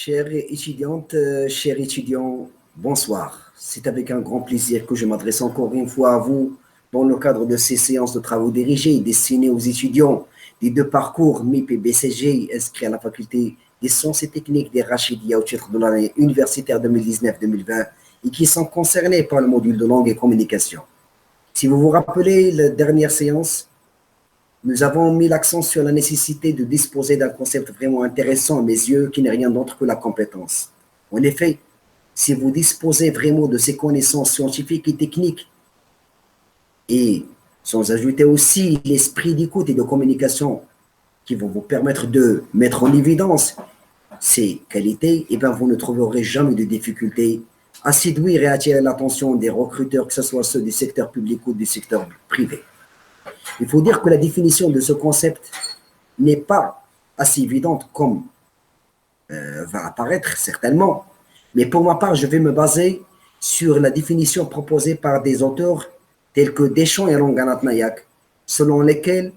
Chères étudiantes, chers étudiants, bonsoir. C'est avec un grand plaisir que je m'adresse encore une fois à vous dans le cadre de ces séances de travaux dirigés destinées aux étudiants des deux parcours MIP et BCG inscrits à la faculté des sciences et techniques des Rachidia au titre de l'année universitaire 2019-2020 et qui sont concernés par le module de langue et communication. Si vous vous rappelez la dernière séance, nous avons mis l'accent sur la nécessité de disposer d'un concept vraiment intéressant à mes yeux, qui n'est rien d'autre que la compétence. En effet, si vous disposez vraiment de ces connaissances scientifiques et techniques, et sans ajouter aussi l'esprit d'écoute et de communication qui vont vous permettre de mettre en évidence ces qualités, eh bien, vous ne trouverez jamais de difficultés à séduire et attirer l'attention des recruteurs, que ce soit ceux du secteur public ou du secteur privé. Il faut dire que la définition de ce concept n'est pas assez évidente comme va apparaître certainement, mais pour ma part, je vais me baser sur la définition proposée par des auteurs tels que Deschamps et Ranganathan Nayak, selon lesquels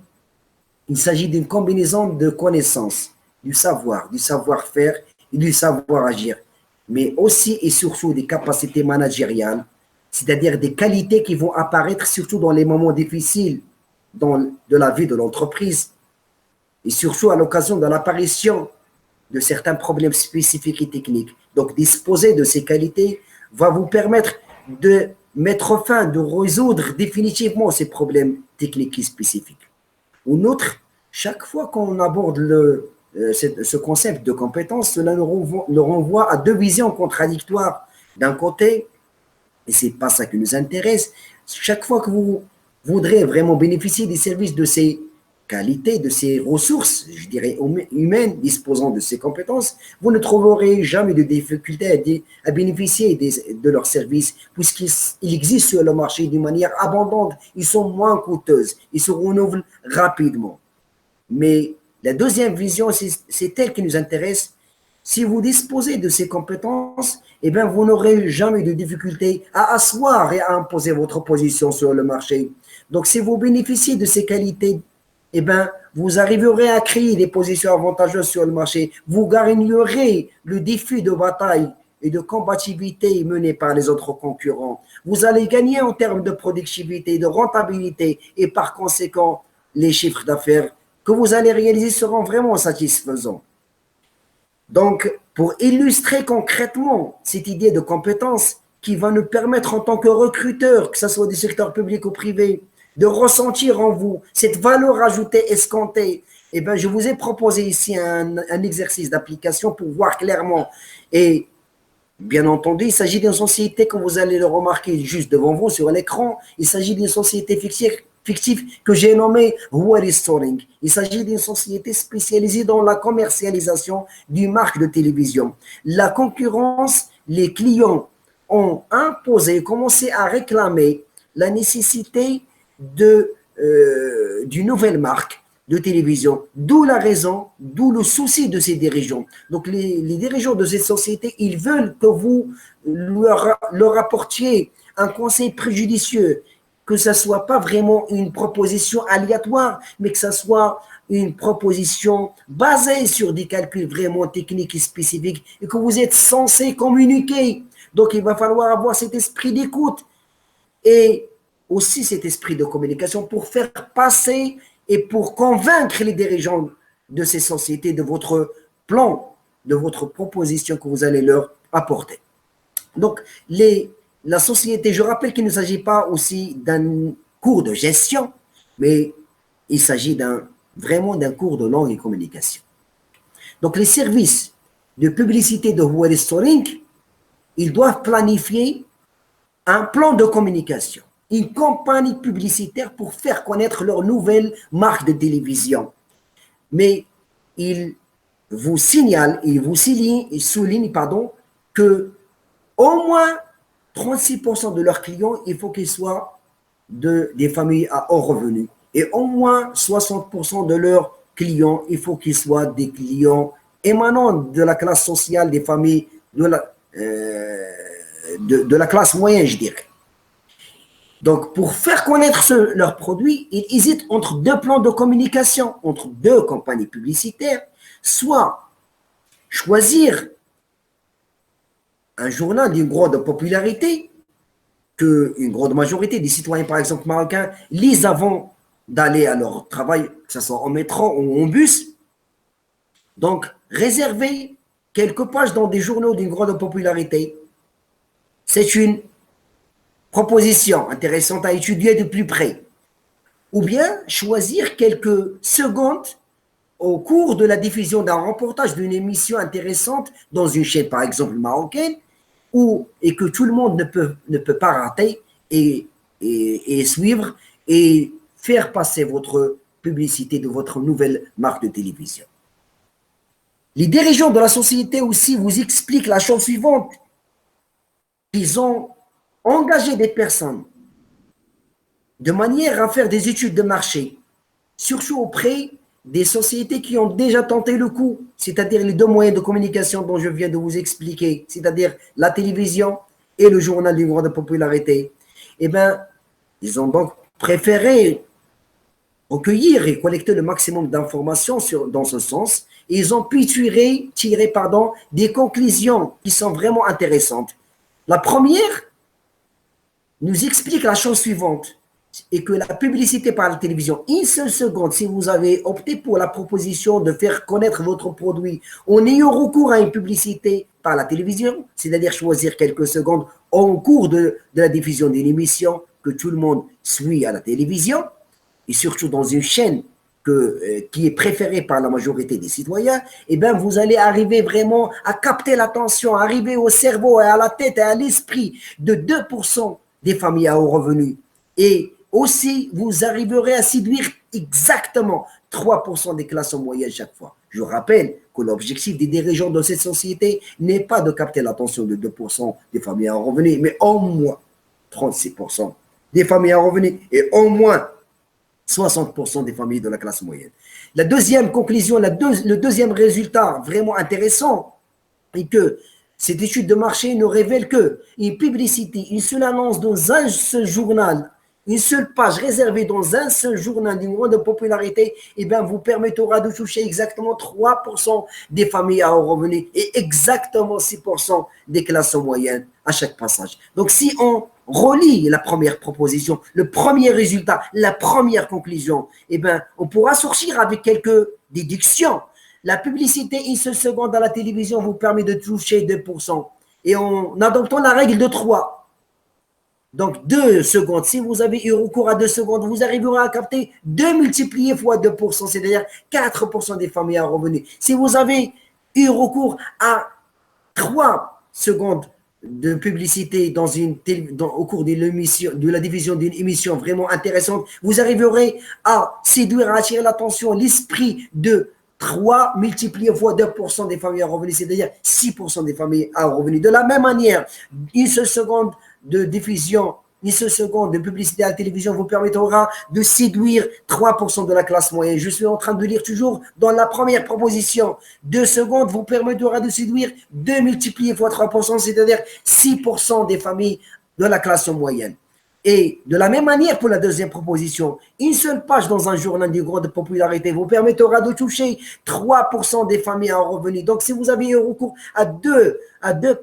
il s'agit d'une combinaison de connaissances, du savoir-faire et du savoir-agir, mais aussi et surtout des capacités managériales, c'est-à-dire des qualités qui vont apparaître surtout dans les moments difficiles de la vie de l'entreprise et surtout à l'occasion de l'apparition de certains problèmes spécifiques et techniques. Donc, disposer de ces qualités va vous permettre de mettre fin, de résoudre définitivement ces problèmes techniques et spécifiques. En outre, chaque fois qu'on aborde ce concept de compétence, cela nous renvoie à deux visions contradictoires. D'un côté, et ce n'est pas ça qui nous intéresse, chaque fois que vous voudrez vraiment bénéficier des services de ces qualités, de ces ressources, je dirais humaines, disposant de ces compétences, vous ne trouverez jamais de difficulté à bénéficier de leurs services, puisqu'ils existent sur le marché d'une manière abondante, ils sont moins coûteuses, ils se renouvellent rapidement. Mais la deuxième vision, c'est elle qui nous intéresse. Si vous disposez de ces compétences, eh bien, vous n'aurez jamais de difficulté à asseoir et à imposer votre position sur le marché. Donc, si vous bénéficiez de ces qualités, eh bien, vous arriverez à créer des positions avantageuses sur le marché. Vous gagnerez le défi de bataille et de combativité mené par les autres concurrents. Vous allez gagner en termes de productivité, de rentabilité et par conséquent, les chiffres d'affaires que vous allez réaliser seront vraiment satisfaisants. Donc, pour illustrer concrètement cette idée de compétence qui va nous permettre en tant que recruteur, que ce soit du secteur public ou privé, de ressentir en vous cette valeur ajoutée escomptée, eh bien, je vous ai proposé ici un exercice d'application pour voir clairement. Et bien entendu, il s'agit d'une société, comme vous allez le remarquer juste devant vous sur l'écran, il s'agit d'une société fictive que j'ai nommée Huawei Storing. Il s'agit d'une société spécialisée dans la commercialisation d'une marque de télévision. La concurrence, les clients ont imposé, commencé à réclamer la nécessité d'une nouvelle marque de télévision, d'où la raison, d'où le souci de ces dirigeants. Donc les dirigeants de cette société, ils veulent que vous leur apportiez un conseil préjudicieux, que ce ne soit pas vraiment une proposition aléatoire, mais que ce soit une proposition basée sur des calculs vraiment techniques et spécifiques et que vous êtes censé communiquer. Donc il va falloir avoir cet esprit d'écoute et aussi cet esprit de communication pour faire passer et pour convaincre les dirigeants de ces sociétés de votre plan, de votre proposition que vous allez leur apporter. Donc, la société, je rappelle qu'il ne s'agit pas aussi d'un cours de gestion, mais il s'agit vraiment d'un cours de langue et communication. Donc, les services de publicité de Huawei Storing, ils doivent planifier un plan de communication, une campagne publicitaire pour faire connaître leur nouvelle marque de télévision. Mais ils vous signalent, ils soulignent que au moins 36% de leurs clients, il faut qu'ils soient des familles à haut revenu. Et au moins 60% de leurs clients, il faut qu'ils soient des clients émanant de la classe sociale, des familles de la classe moyenne, je dirais. Donc, pour faire connaître leurs produits, ils hésitent entre deux plans de communication, entre deux campagnes publicitaires, soit choisir un journal d'une grande popularité qu'une grande majorité des citoyens, par exemple marocains, lisent avant d'aller à leur travail, que ce soit en métro ou en bus. Donc, réserver quelques pages dans des journaux d'une grande popularité, c'est une proposition intéressante à étudier de plus près. Ou bien choisir quelques secondes au cours de la diffusion d'un reportage d'une émission intéressante dans une chaîne, par exemple marocaine, et que tout le monde ne peut pas rater et suivre et faire passer votre publicité de votre nouvelle marque de télévision. Les dirigeants de la société aussi vous expliquent la chose suivante. Ils ont engagé des personnes de manière à faire des études de marché, surtout auprès des sociétés qui ont déjà tenté le coup, c'est-à-dire les deux moyens de communication dont je viens de vous expliquer, c'est-à-dire la télévision et le journal d'une grande popularité. Eh bien, ils ont donc préféré recueillir et collecter le maximum d'informations dans ce sens. Et ils ont pu tirer des conclusions qui sont vraiment intéressantes. La première nous explique la chose suivante, et que la publicité par la télévision, une seule seconde, si vous avez opté pour la proposition de faire connaître votre produit en ayant recours à une publicité par la télévision, c'est-à-dire choisir quelques secondes en cours de la diffusion d'une émission que tout le monde suit à la télévision, et surtout dans une chaîne qui est préférée par la majorité des citoyens, eh bien, vous allez arriver vraiment à capter l'attention, arriver au cerveau et à la tête et à l'esprit de 2% des familles à haut revenu. Et aussi, vous arriverez à séduire exactement 3% des classes moyennes chaque fois. Je rappelle que l'objectif des dirigeants de cette société n'est pas de capter l'attention de 2% des familles à revenus, mais au moins 36% des familles à revenus et au moins 60% des familles de la classe moyenne. La deuxième conclusion, le deuxième résultat vraiment intéressant est que cette étude de marché nous révèle qu'une publicité, une seule annonce dans un seul journal, une seule page réservée dans un seul journal d'une grande popularité, eh bien, vous permettra de toucher exactement 3% des familles à haut revenu et exactement 6% des classes moyennes à chaque passage. Donc, si on relie la première proposition, le premier résultat, la première conclusion, eh bien, on pourra sortir avec quelques déductions. La publicité, une seule seconde à la télévision vous permet de toucher 2%. Et en adoptant la règle de 3, donc 2 secondes, si vous avez eu recours à 2 secondes, vous arriverez à capter 2 multiplié fois 2%, c'est-à-dire 4% des familles à revenus. Si vous avez eu recours à 3 secondes de publicité au cours de la division d'une émission vraiment intéressante, vous arriverez à séduire, à attirer l'attention, l'esprit de 3 multiplié fois 2% des familles à revenus, c'est-à-dire 6% des familles à revenus. De la même manière, une seule seconde de diffusion, une seule seconde de publicité à la télévision vous permettra de séduire 3% de la classe moyenne. Je suis en train de lire toujours dans la première proposition. 2 secondes vous permettra de séduire 2 multiplié fois 3%, c'est-à-dire 6% des familles de la classe moyenne. Et de la même manière pour la deuxième proposition, une seule page dans un journal de grande popularité vous permettra de toucher 3% des familles à revenus. Donc, si vous avez eu recours à deux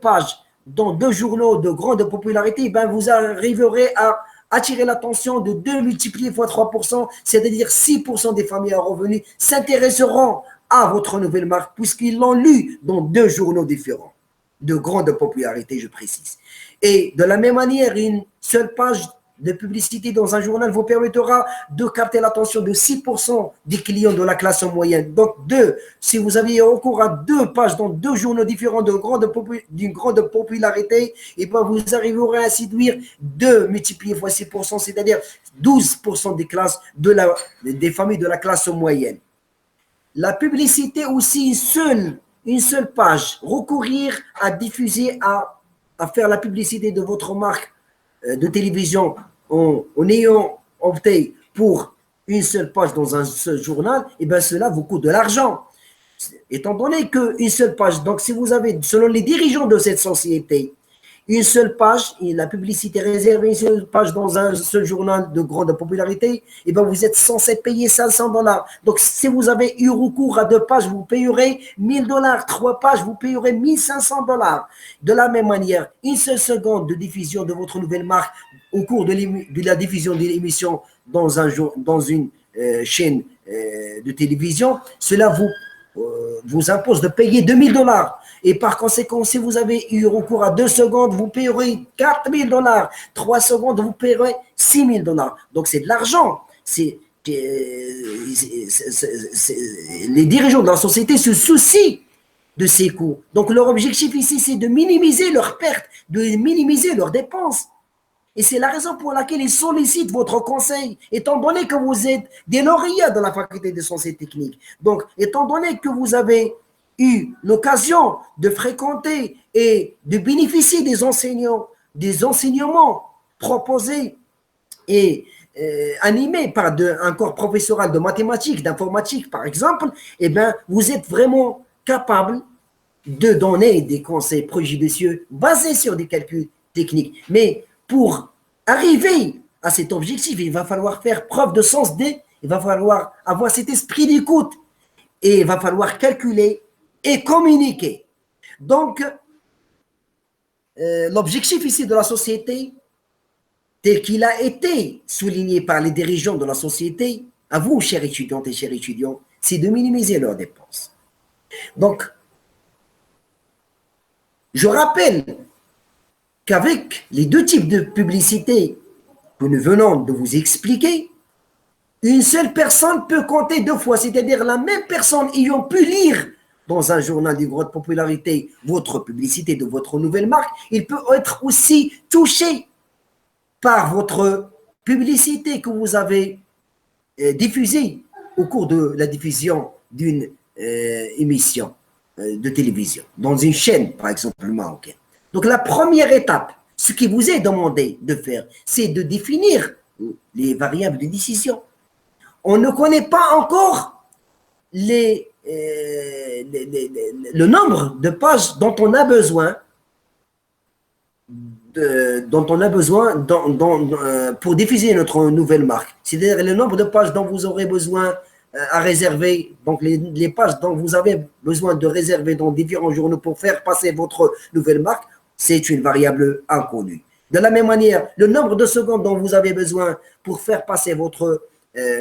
pages dans 2 journaux de grande popularité, ben vous arriverez à attirer l'attention de 2 multiplié fois 3%, c'est-à-dire 6% des familles à revenus s'intéresseront à votre nouvelle marque puisqu'ils l'ont lu dans 2 journaux différents de grande popularité, je précise. Et de la même manière, une seule page de publicité dans un journal vous permettra de capter l'attention de 6% des clients de la classe moyenne. Donc, si vous avez recours à 2 pages dans 2 journaux différents d'une grande popularité, et bien vous arriverez à séduire 2 multiplié fois 6%, c'est-à-dire 12% des familles de la classe moyenne. La publicité aussi, une seule page, recourir à diffuser, à faire la publicité de votre marque de télévision en ayant opté pour une seule page dans un seul journal, et bien cela vous coûte de l'argent. Étant donné qu'une seule page, donc si vous avez, selon les dirigeants de cette société, une seule page, et la publicité réservée, une seule page dans un seul journal de grande popularité, et bien vous êtes censé payer 500 $. Donc, si vous avez eu recours à 2 pages, vous payerez 1000 $. 3 pages, vous payerez 1500 $. De la même manière, une seule seconde de diffusion de votre nouvelle marque au cours de la diffusion de l'émission dans une chaîne de télévision, cela vous impose de payer 2000 $. Et par conséquent, si vous avez eu recours à 2 secondes, vous payerez 4000 $. 3 secondes, vous payerez 6000 $. Donc, c'est de l'argent. Les dirigeants de la société se soucient de ces coûts. Donc, leur objectif ici, c'est de minimiser leurs pertes, de minimiser leurs dépenses. Et c'est la raison pour laquelle ils sollicitent votre conseil, étant donné que vous êtes des lauréats de la faculté de sciences et techniques. Donc, étant donné que vous avez eu l'occasion de fréquenter et de bénéficier des enseignements proposés et animés par un corps professoral de mathématiques, d'informatique par exemple, eh bien, vous êtes vraiment capable de donner des conseils préjudicieux basés sur des calculs techniques. Mais pour arriver à cet objectif, il va falloir faire preuve de sens il va falloir avoir cet esprit d'écoute et il va falloir calculer et communiquer. Donc, l'objectif ici de la société, tel qu'il a été souligné par les dirigeants de la société, à vous, chers étudiantes et chers étudiants, c'est de minimiser leurs dépenses. Donc, je rappelle qu'avec les 2 types de publicité que nous venons de vous expliquer, une seule personne peut compter 2 fois, c'est-à-dire la même personne ayant pu lire dans un journal de grande popularité votre publicité de votre nouvelle marque, il peut être aussi touché par votre publicité que vous avez diffusée au cours de la diffusion d'une émission de télévision, dans une chaîne, par exemple, marocaine. Donc, la première étape, ce qui vous est demandé de faire, c'est de définir les variables de décision. On ne connaît pas encore le nombre de pages dont on a besoin pour diffuser notre nouvelle marque. C'est-à-dire le nombre de pages dont vous aurez besoin à réserver, donc les pages dont vous avez besoin de réserver dans différents journaux pour faire passer votre nouvelle marque, c'est une variable inconnue. De la même manière, le nombre de secondes dont vous avez besoin pour faire passer votre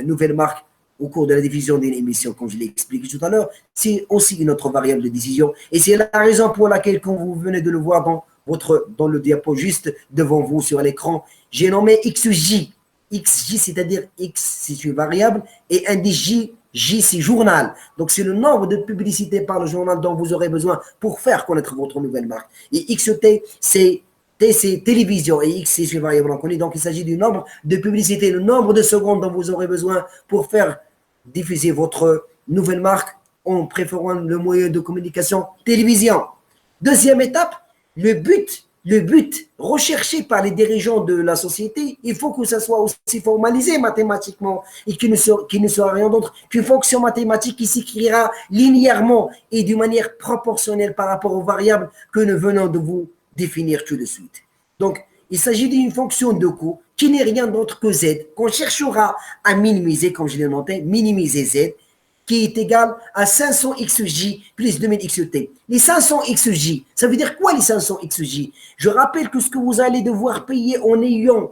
nouvelle marque au cours de la diffusion d'une émission, comme je l'ai expliqué tout à l'heure, c'est aussi une autre variable de décision. Et c'est la raison pour laquelle, comme vous venez de le voir dans le diapo juste devant vous sur l'écran, j'ai nommé XJ. XJ, c'est-à-dire X, c'est une variable, et indice J, c'est journal. Donc, c'est le nombre de publicités par le journal dont vous aurez besoin pour faire connaître votre nouvelle marque. Et XT, c'est télévision, et X, c'est une variable inconnue. Donc, il s'agit du nombre de publicités, le nombre de secondes dont vous aurez besoin pour faire diffuser votre nouvelle marque en préférant le moyen de communication télévision. Deuxième étape, le but recherché par les dirigeants de la société, il faut que ça soit aussi formalisé mathématiquement et qu'il ne soit rien d'autre qu'une fonction mathématique qui s'écrira linéairement et d'une manière proportionnelle par rapport aux variables que nous venons de vous définir tout de suite. Donc, il s'agit d'une fonction de coût qui n'est rien d'autre que Z, qu'on cherchera à minimiser, comme je l'ai noté, minimiser Z, qui est égal à 500 XJ plus 2000 XT. Les 500 XJ, ça veut dire quoi les 500 XJ? Je rappelle que ce que vous allez devoir payer en ayant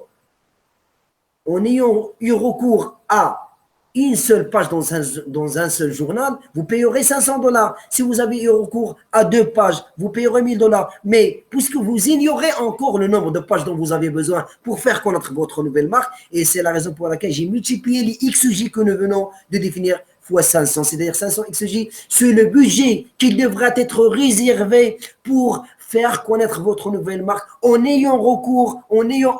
eu recours à une seule page dans un seul journal, vous payerez 500 $. Si vous avez eu recours à 2 pages, vous payerez 1000 $. Mais puisque vous ignorez encore le nombre de pages dont vous avez besoin pour faire connaître votre nouvelle marque, et c'est la raison pour laquelle j'ai multiplié les XJ que nous venons de définir fois 500, c'est-à-dire 500 XJ, c'est le budget qui devra être réservé pour faire connaître votre nouvelle marque en ayant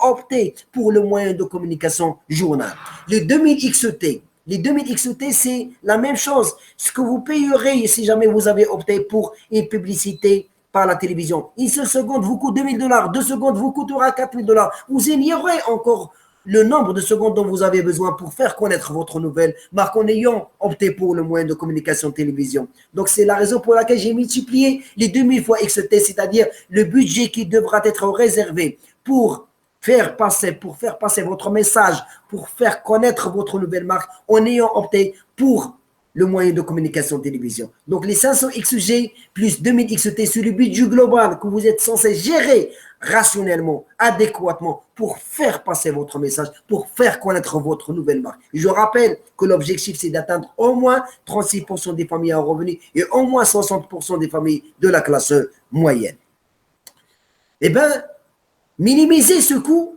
opté pour le moyen de communication journal. Les 2000 XT, c'est la même chose. Ce que vous payerez si jamais vous avez opté pour une publicité par la télévision. Une seule seconde vous coûte 2000 $, 2 secondes vous coûtera 4000 $. Vous ignorez encore le nombre de secondes dont vous avez besoin pour faire connaître votre nouvelle marque en ayant opté pour le moyen de communication télévision. Donc, c'est la raison pour laquelle j'ai multiplié les 2000 fois XT, c'est-à-dire le budget qui devra être réservé pour faire passer votre message, pour faire connaître votre nouvelle marque en ayant opté pour le moyen de communication télévision. Donc, les 500 XG plus 2000 XT sur le budget global que vous êtes censé gérer rationnellement, adéquatement, pour faire passer votre message, pour faire connaître votre nouvelle marque. Je rappelle que l'objectif, c'est d'atteindre au moins 36% des familles à revenus et au moins 60% des familles de la classe moyenne. Eh bien, minimiser ce coût,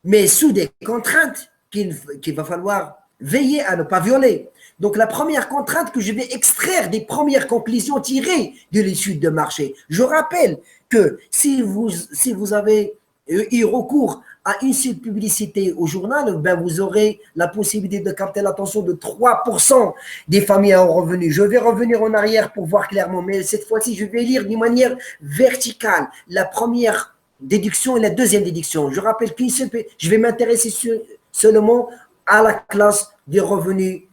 mais sous des contraintes qu'il va falloir veiller à ne pas violer. Donc, la première contrainte que je vais extraire des premières conclusions tirées de l'étude de marché. Je rappelle que si vous avez eu recours à une seule publicité au journal, ben vous aurez la possibilité de capter l'attention de 3% des familles à revenus. Je vais revenir en arrière pour voir clairement, mais cette fois-ci, je vais lire d'une manière verticale la première déduction et la deuxième déduction. Je rappelle qu'une seule, je vais m'intéresser seulement à la classe des revenus,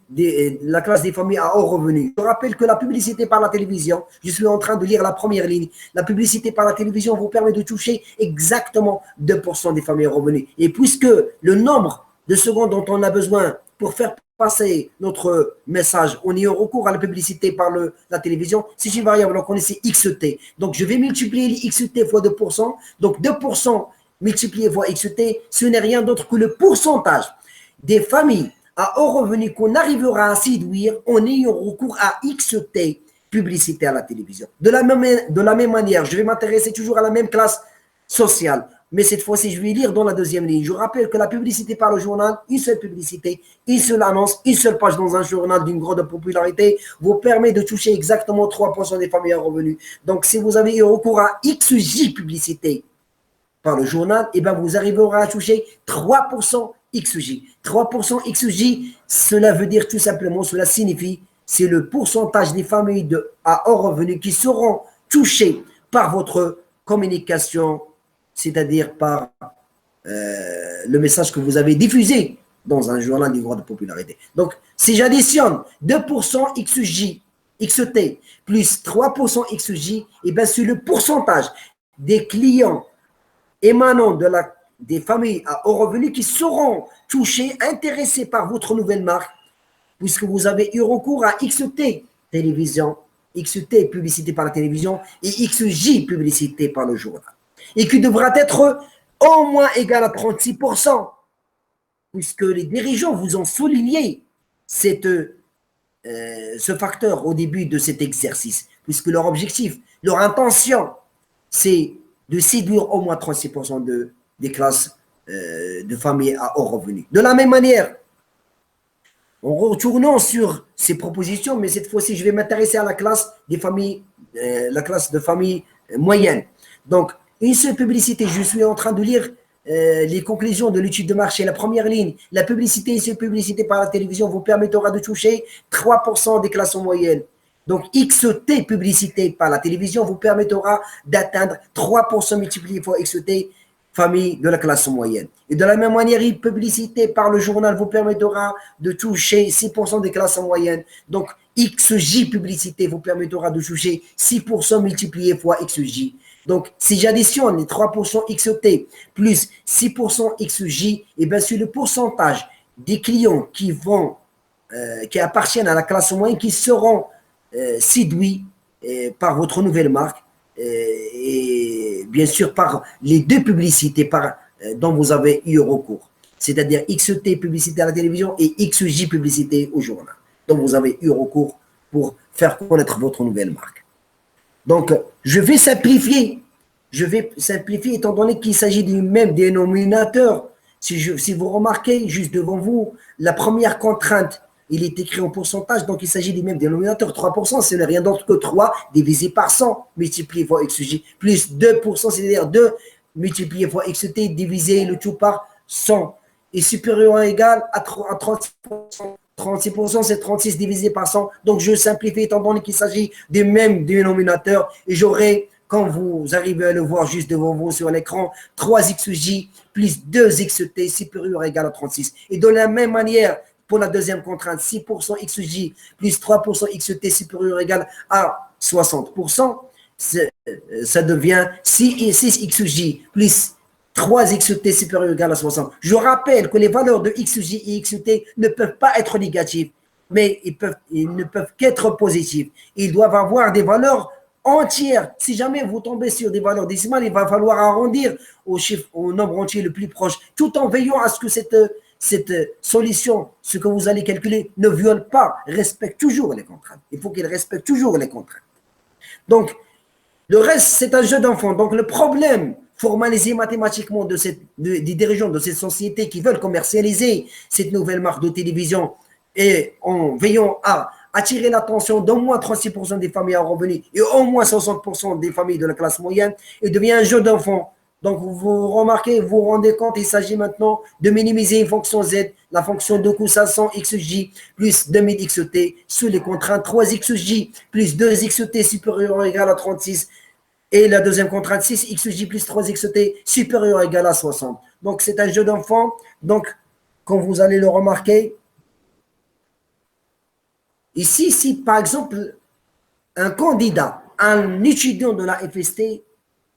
la classe des familles à haut revenu. Je rappelle que la publicité par la télévision, je suis en train de lire la première ligne, la publicité par la télévision vous permet de toucher exactement 2% des familles à revenus. Et puisque le nombre de secondes dont on a besoin pour faire passer notre message en ayant recours à la publicité par la télévision, c'est une variable, donc on connaissait XT. Donc je vais multiplier les XT fois 2%. Donc 2% multiplié fois XT, ce n'est rien d'autre que le pourcentage des familles à haut revenu qu'on arrivera à séduire en ayant recours à XT publicité à la télévision. De la même manière, je vais m'intéresser toujours à la même classe sociale, mais cette fois-ci, je vais lire dans la deuxième ligne. Je rappelle que la publicité par le journal, une seule publicité, une seule annonce, une seule page dans un journal d'une grande popularité vous permet de toucher exactement 3% des familles à revenus. Donc, si vous avez eu recours à XJ publicité par le journal, eh bien, vous arriverez à toucher 3% XJ. 3% XJ, cela veut dire tout simplement, cela signifie, c'est le pourcentage des familles à haut revenu qui seront touchées par votre communication, c'est-à-dire par le message que vous avez diffusé dans un journal d'une grande popularité. Donc, si j'additionne 2% XJ, XT plus 3% XJ, eh bien, c'est le pourcentage des clients émanant des familles à haut revenu qui seront touchés, intéressés par votre nouvelle marque, puisque vous avez eu recours à XT télévision, XT publicité par la télévision et XJ publicité par le journal. Et qui devra être au moins égal à 36%, puisque les dirigeants vous ont souligné ce facteur au début de cet exercice, puisque leur objectif, leur intention, c'est de séduire au moins 36% des classes de familles à haut revenu. De la même manière, en retournant sur ces propositions, mais cette fois-ci, je vais m'intéresser à la classe des familles, la classe de familles moyennes. Donc, une seule publicité, je suis en train de lire les conclusions de l'étude de marché. La première ligne, la publicité, une seule publicité par la télévision vous permettra de toucher 3% des classes moyennes. Donc, XT publicité par la télévision vous permettra d'atteindre 3% multiplié par XT famille de la classe moyenne. Et de la même manière, une publicité par le journal vous permettra de toucher 6% des classes moyennes. Donc, XJ publicité vous permettra de toucher 6% multiplié fois XJ. Donc, si j'additionne les 3% XT plus 6% XJ, et bien c'est le pourcentage des clients qui appartiennent à la classe moyenne qui seront séduits par votre nouvelle marque et bien sûr par les deux publicités dont vous avez eu recours, c'est-à-dire XT publicité à la télévision et XJ publicité au journal, dont vous avez eu recours pour faire connaître votre nouvelle marque. Donc, je vais simplifier étant donné qu'il s'agit du même dénominateur. Si vous remarquez, juste devant vous, la première contrainte, il est écrit en pourcentage, donc il s'agit du même dénominateur. 3%, ce n'est rien d'autre que 3 divisé par 100 multiplié par XJ, plus 2%, c'est-à-dire 2 multiplié par XT divisé le tout par 100, est supérieur ou égal à 36%. 36%, c'est 36 divisé par 100. Donc, je simplifie étant donné qu'il s'agit du même dénominateur et j'aurai quand vous arrivez à le voir juste devant vous sur l'écran, 3xj plus 2xt supérieur ou égal à 36. Et de la même manière, pour la deuxième contrainte, 6% xj plus 3% xt supérieur ou égal à 60%, ça devient 6xj plus 3xt supérieur ou égal à 60. Je rappelle que les valeurs de xj et xt ne peuvent pas être négatives, mais ils ne peuvent qu'être positifs. Ils doivent avoir des valeurs entières. Si jamais vous tombez sur des valeurs décimales, il va falloir arrondir au nombre entier le plus proche, tout en veillant à ce que cette solution, ce que vous allez calculer, ne viole pas, respecte toujours les contraintes. Il faut qu'il respecte toujours les contraintes. Donc, le reste, c'est un jeu d'enfant. Donc, le problème formalisé mathématiquement des dirigeants de cette société qui veulent commercialiser cette nouvelle marque de télévision et en veillant à attirer l'attention d'au moins 36% des familles à revenus et au moins 60% des familles de la classe moyenne, il devient un jeu d'enfant. Donc, vous remarquez, vous vous rendez compte, il s'agit maintenant de minimiser une fonction Z, la fonction de coût 500 xj plus 2000 xt sous les contraintes 3 xj plus 2 xt supérieur ou égal à 36 et la deuxième contrainte 6 xj plus 3 xt supérieur ou égal à 60. Donc, c'est un jeu d'enfant. Donc, quand vous allez le remarquer, ici, si par exemple, un candidat, un étudiant de la FST,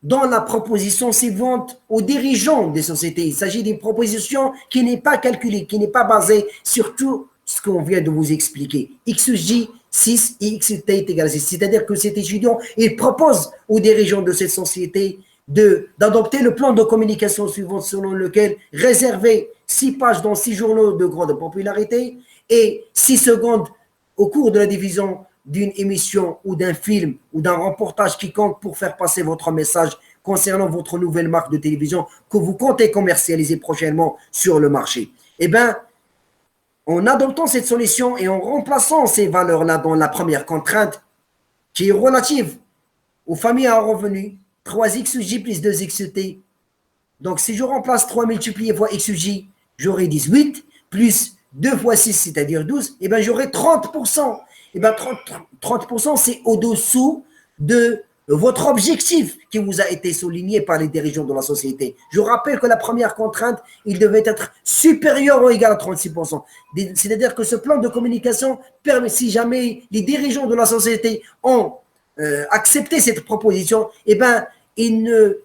dans la proposition suivante aux dirigeants des sociétés, il s'agit d'une proposition qui n'est pas calculée, qui n'est pas basée sur tout ce qu'on vient de vous expliquer. XJ 6 et XT est égal à 6. C'est-à-dire que cet étudiant, il propose aux dirigeants de cette société d'adopter le plan de communication suivant selon lequel réserver 6 pages dans 6 journaux de grande popularité et 6 secondes au cours de la division d'une émission ou d'un film ou d'un reportage quiconque pour faire passer votre message concernant votre nouvelle marque de télévision que vous comptez commercialiser prochainement sur le marché. Eh bien, en adoptant cette solution et en remplaçant ces valeurs-là dans la première contrainte, qui est relative aux familles à revenus, 3xj plus 2xt. Donc, si je remplace 3 multiplié fois xj, j'aurai 18, plus 2 fois 6, c'est-à-dire 12, et bien j'aurai 30%. Et bien 30%, c'est au-dessous de votre objectif qui vous a été souligné par les dirigeants de la société. Je rappelle que la première contrainte, il devait être supérieur ou égal à 36%. C'est-à-dire que ce plan de communication permet, si jamais les dirigeants de la société ont accepté cette proposition, eh bien, ils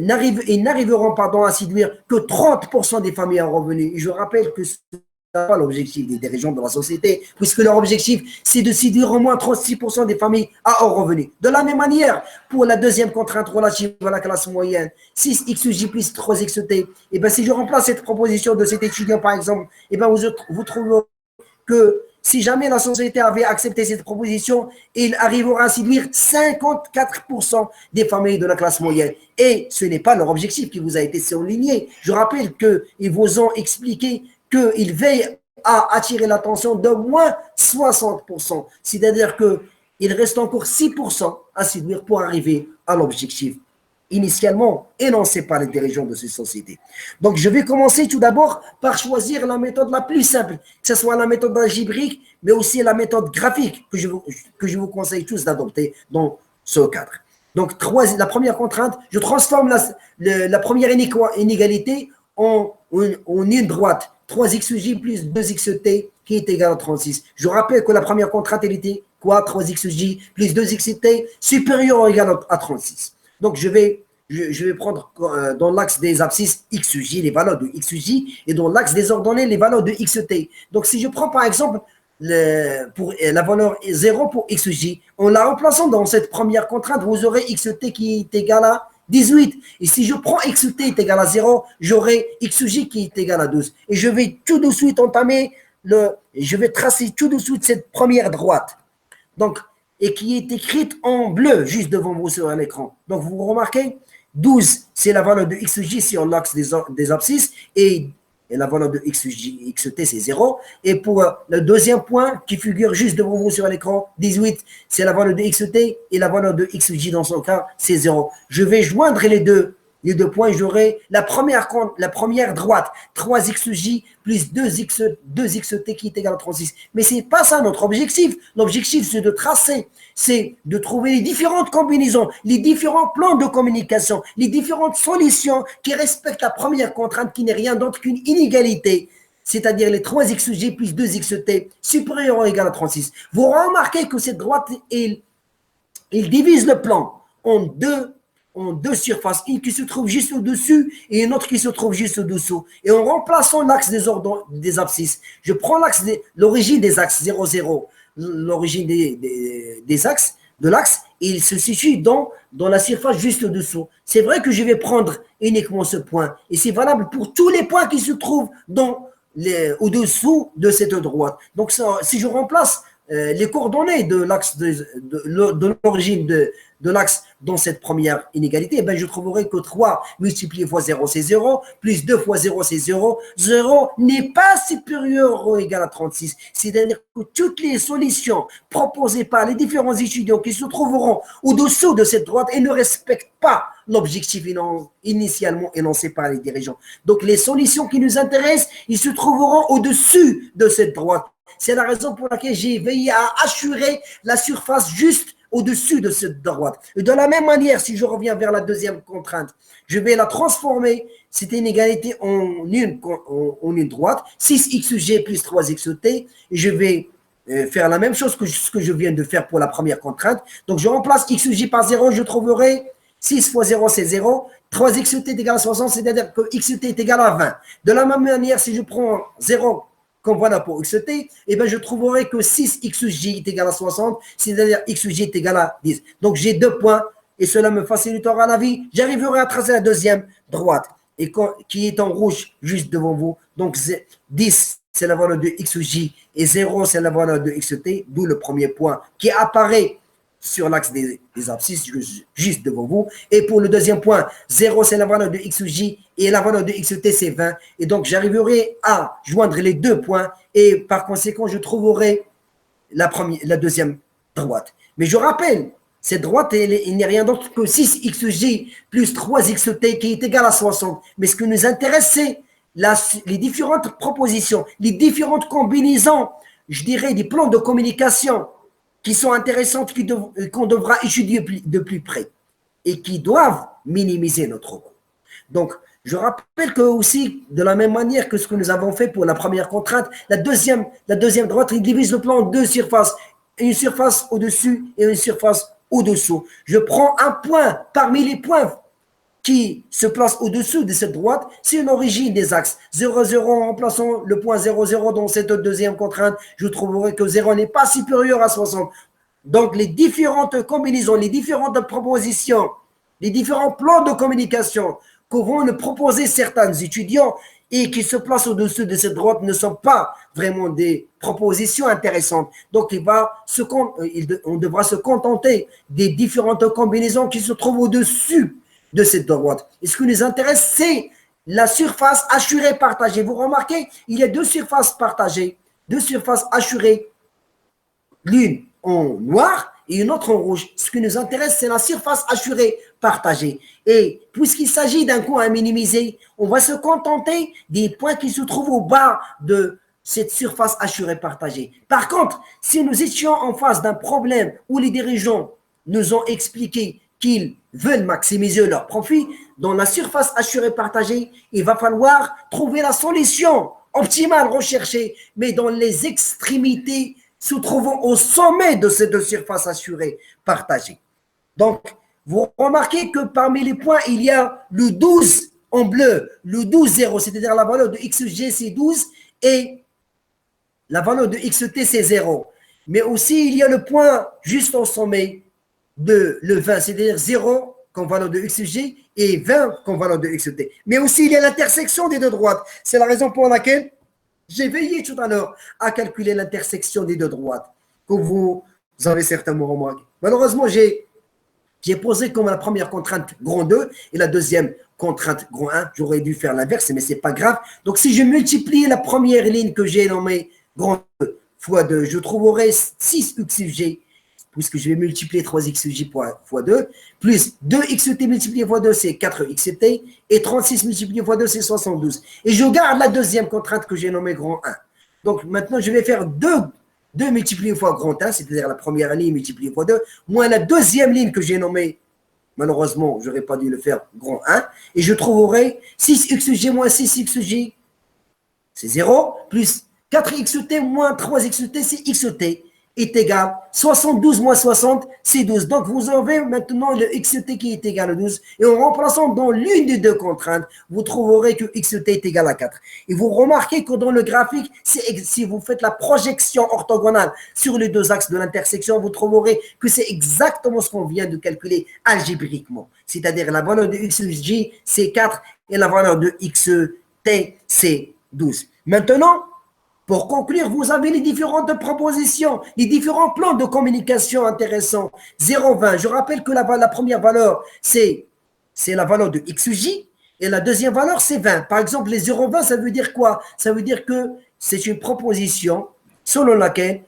n'arriveront à séduire que 30% des familles à revenus. Et je rappelle que pas l'objectif des dirigeants de la société, puisque leur objectif, c'est de séduire au moins 36% des familles à hors revenus. De la même manière, pour la deuxième contrainte relative à la classe moyenne, 6xj plus 3xt, et bien si je remplace cette proposition de cet étudiant, par exemple, et bien vous trouvez que si jamais la société avait accepté cette proposition, il arrivera à séduire 54% des familles de la classe moyenne. Et ce n'est pas leur objectif qui vous a été souligné. Je rappelle qu'ils vous ont expliqué qu'il veille à attirer l'attention d'au moins 60%. C'est-à-dire qu'il reste encore 6% à séduire pour arriver à l'objectif initialement énoncé par les dirigeants de ces sociétés. Donc, je vais commencer tout d'abord par choisir la méthode la plus simple, que ce soit la méthode algébrique, mais aussi la méthode graphique que je vous conseille tous d'adopter dans ce cadre. Donc, la première contrainte, je transforme la première inégalité en une droite. 3xj plus 2xt qui est égal à 36. Je rappelle que la première contrainte, elle était quoi? 3xj plus 2xt supérieur ou égal à 36. Donc, je vais prendre dans l'axe des abscisses xj les valeurs de xj et dans l'axe des ordonnées les valeurs de xt. Donc, si je prends par exemple pour la valeur 0 pour xj, en la remplaçant dans cette première contrainte, vous aurez xt qui est égal à 18. Et si je prends xt est égal à 0, j'aurai xj qui est égal à 12. Et je vais tout de suite entamer je vais tracer tout de suite cette première droite. Donc, et qui est écrite en bleu juste devant vous sur l'écran. Donc, vous remarquez, 12, c'est la valeur de xj sur l'axe des abscisses et la valeur de xt, c'est 0. Et pour le deuxième point qui figure juste devant vous sur l'écran, 18, c'est la valeur de xt et la valeur de xj dans son cas, c'est 0. Je vais joindre les deux les 2 points, j'aurai la première droite, 3xj plus 2xt qui est égal à 36. Mais ce n'est pas ça notre objectif. L'objectif, c'est de tracer, c'est de trouver les différentes combinaisons, les différents plans de communication, les différentes solutions qui respectent la première contrainte qui n'est rien d'autre qu'une inégalité, c'est-à-dire les 3xj plus 2xt supérieur ou égal à 36. Vous remarquez que cette droite, il divise le plan en deux surfaces, une qui se trouve juste au-dessus et une autre qui se trouve juste au-dessous. Et en remplaçant l'axe des abscisses, je prends l'origine des axes 0, 0, l'origine des axes, de l'axe, et il se situe dans la surface juste au-dessous. C'est vrai que je vais prendre uniquement ce point, et c'est valable pour tous les points qui se trouvent au-dessous de cette droite. Donc, si je remplace les coordonnées de l'axe de l'origine de l'axe dans cette première inégalité, eh bien, je trouverai que 3 multiplié fois 0, c'est 0, plus 2 fois 0, c'est 0. 0 n'est pas supérieur ou égal à 36. C'est-à-dire que toutes les solutions proposées par les différents étudiants qui se trouveront au-dessous de cette droite et ne respectent pas l'objectif initialement énoncé par les dirigeants. Donc, les solutions qui nous intéressent, ils se trouveront au-dessus de cette droite. C'est la raison pour laquelle j'ai veillé à assurer la surface juste au-dessus de cette droite. Et de la même manière, si je reviens vers la deuxième contrainte, je vais la transformer, cette inégalité en une droite, 6xg plus 3xt, et je vais faire la même chose que ce que je viens de faire pour la première contrainte. Donc, je remplace xj par 0, je trouverai 6 fois 0, c'est 0. 3xt est égal à 60, c'est-à-dire que xt est égal à 20. De la même manière, si je prends 0 comme voilà pour xt, eh bien, je trouverai que 6xj est égal à 60, c'est-à-dire xj est égal à 10. Donc, j'ai 2 points et cela me facilitera la vie. J'arriverai à tracer la deuxième droite et qui est en rouge juste devant vous. Donc, 10, c'est la valeur de xj et 0, c'est la valeur de xt, d'où le premier point qui apparaît sur l'axe des abscisses juste devant vous. Et pour le deuxième point, 0, c'est la valeur de xj et la valeur de xt, c'est 20. Et donc, j'arriverai à joindre les 2 points et par conséquent, je trouverai la deuxième droite. Mais je rappelle, cette droite, il n'est rien d'autre que 6xj plus 3xt qui est égal à 60. Mais ce qui nous intéresse, c'est les différentes propositions, les différentes combinaisons, je dirais, des plans de communication qui sont intéressantes, qu'on devra étudier de plus près et qui doivent minimiser notre coût. Donc, je rappelle que aussi, de la même manière que ce que nous avons fait pour la première contrainte, la deuxième droite, il divise le plan en 2 surfaces, une surface au-dessus et une surface au-dessous. Je prends un point parmi les points qui se place au-dessous de cette droite, c'est une origine des axes. 0, 0, en remplaçant le point 0, 0 dans cette deuxième contrainte, je trouverai que 0 n'est pas supérieur à 60. Donc, les différentes combinaisons, les différentes propositions, les différents plans de communication que vont nous proposer certains étudiants et qui se placent au-dessus de cette droite ne sont pas vraiment des propositions intéressantes. Donc, on devra se contenter des différentes combinaisons qui se trouvent au-dessus de cette droite. Et ce qui nous intéresse, c'est la surface assurée partagée. Vous remarquez, il y a 2 surfaces partagées, 2 surfaces assurées, l'une en noir et une autre en rouge. Ce qui nous intéresse, c'est la surface assurée partagée. Et puisqu'il s'agit d'un coût à minimiser, on va se contenter des points qui se trouvent au bas de cette surface assurée partagée. Par contre, si nous étions en face d'un problème où les dirigeants nous ont expliqué qu'ils veulent maximiser leur profit, dans la surface assurée partagée, il va falloir trouver la solution optimale recherchée, mais dans les extrémités se trouvant au sommet de ces 2 surfaces assurées partagées. Donc, vous remarquez que parmi les points, il y a le 12 en bleu, le 12, 0, c'est-à-dire la valeur de xg, c'est 12, et la valeur de xt, c'est 0. Mais aussi, il y a le point juste au sommet, de le 20, c'est-à-dire 0 comme valeur de xg et 20 comme valeur de xt. Mais aussi, il y a l'intersection des 2 droites. C'est la raison pour laquelle j'ai veillé tout à l'heure à calculer l'intersection des 2 droites, que vous avez certainement remarqué. Malheureusement, j'ai posé comme la première contrainte grand 2 et la deuxième contrainte grand 1. J'aurais dû faire l'inverse, mais ce n'est pas grave. Donc, si je multiplie la première ligne que j'ai nommée grand 2 fois 2, je trouverai 6xg puisque je vais multiplier 3xj fois 2, plus 2xt multiplié fois 2, c'est 4xt, et 36 multiplié fois 2, c'est 72. Et je garde la deuxième contrainte que j'ai nommée grand 1. Donc maintenant, je vais faire 2 multiplié fois grand 1, c'est-à-dire la première ligne multipliée fois 2, moins la deuxième ligne que j'ai nommée, malheureusement, je n'aurais pas dû le faire grand 1, et je trouverai 6xj moins 6xj, c'est 0, plus 4xt moins 3xt, c'est xt, est égal 72 moins 60, c'est 12. Donc, vous avez maintenant le xt qui est égal à 12. Et en remplaçant dans l'une des deux contraintes, vous trouverez que xt est égal à 4. Et vous remarquez que dans le graphique, si vous faites la projection orthogonale sur les deux axes de l'intersection, vous trouverez que c'est exactement ce qu'on vient de calculer algébriquement. C'est-à-dire la valeur de xj, c'est 4 et la valeur de xt, c'est 12. Maintenant, pour conclure, vous avez les différentes propositions, les différents plans de communication intéressants. 0,20, je rappelle que la première valeur, c'est la valeur de xj, et la deuxième valeur, c'est 20. Par exemple, les 0,20, ça veut dire quoi? Ça veut dire que c'est une proposition selon laquelle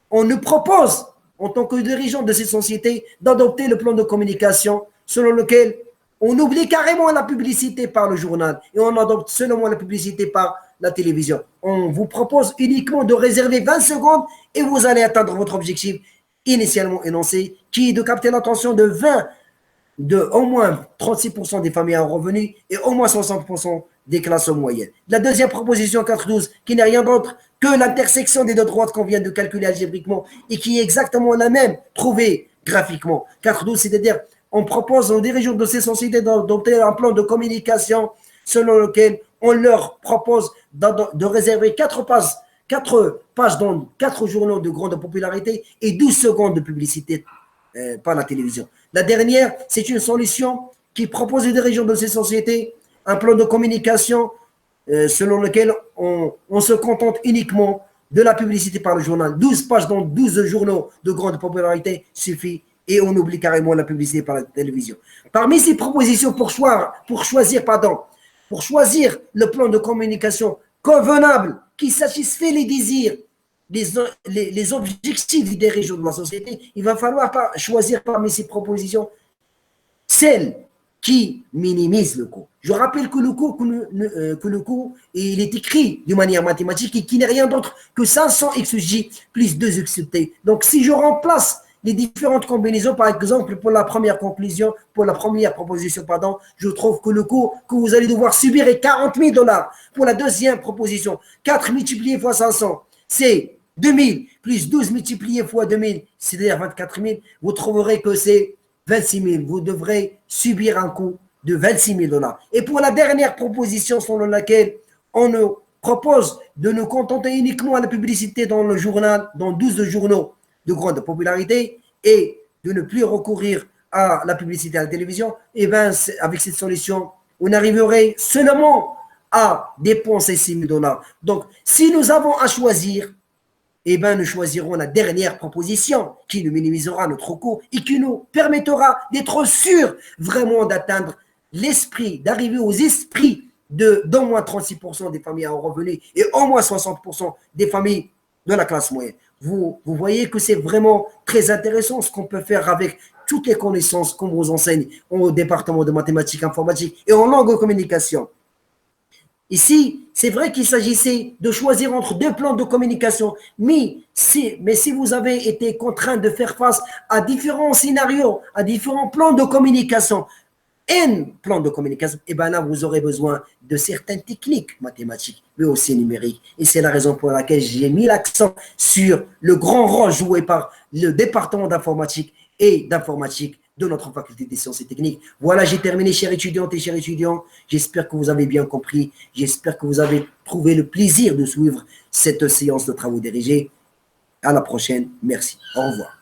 on nous propose, en tant que dirigeant de cette société, d'adopter le plan de communication selon lequel on oublie carrément la publicité par le journal et on adopte seulement la publicité par la télévision. On vous propose uniquement de réserver 20 secondes et vous allez atteindre votre objectif initialement énoncé, qui est de capter l'attention de au moins 36% des familles à revenus et au moins 60% des classes moyennes. La deuxième proposition 4.12, qui n'est rien d'autre que l'intersection des deux droites qu'on vient de calculer algébriquement et qui est exactement la même, trouvée graphiquement. 4.12, c'est-à-dire on propose aux dirigeants de ces sociétés d'adopter un plan de communication selon lequel on leur propose de réserver 4 pages dans 4 journaux de grande popularité et 12 secondes de publicité par la télévision. La dernière, c'est une solution qui propose aux dirigeants de ces sociétés un plan de communication selon lequel on se contente uniquement de la publicité par le journal. 12 pages dans 12 journaux de grande popularité suffit et on oublie carrément la publicité par la télévision. Parmi ces propositions pour choisir le plan de communication convenable qui satisfait les désirs, les objectifs des dirigeants de la société, il va falloir choisir parmi ces propositions celle qui minimise le coût. Je rappelle que le coût il est écrit de manière mathématique et qui n'est rien d'autre que 500 xj plus 2 xt. Donc, si je remplace les différentes combinaisons, par exemple, pour la première proposition, je trouve que le coût que vous allez devoir subir est 40 000 $. Pour la deuxième proposition, 4 multiplié fois 500, c'est 2000, plus 12 multiplié fois 2000, c'est-à-dire 24 000, vous trouverez que c'est 26 000. Vous devrez subir un coût de 26 000 $. Et pour la dernière proposition selon laquelle on nous propose de nous contenter uniquement à la publicité dans le journal, dans 12 journaux de grande popularité et de ne plus recourir à la publicité à la télévision, et bien avec cette solution, on arriverait seulement à dépenser 6 000 $. Donc, si nous avons à choisir, eh bien, nous choisirons la dernière proposition qui nous minimisera notre coût et qui nous permettra d'être sûrs vraiment d'atteindre l'esprit, d'arriver aux esprits d'au moins 36% des familles à revenus et au moins 60% des familles de la classe moyenne. Vous voyez que c'est vraiment très intéressant ce qu'on peut faire avec toutes les connaissances qu'on vous enseigne au département de mathématiques informatiques et en langue de communication. Ici, c'est vrai qu'il s'agissait de choisir entre deux plans de communication, mais si vous avez été contraint de faire face à différents scénarios, à différents plans de communication, un plan de communication, et bien là, vous aurez besoin de certaines techniques mathématiques, mais aussi numériques. Et c'est la raison pour laquelle j'ai mis l'accent sur le grand rôle joué par le département d'informatique et d'informatique de notre faculté des sciences et techniques. Voilà, j'ai terminé, chers étudiantes et chers étudiants. J'espère que vous avez bien compris. J'espère que vous avez trouvé le plaisir de suivre cette séance de travaux dirigés. À la prochaine. Merci. Au revoir.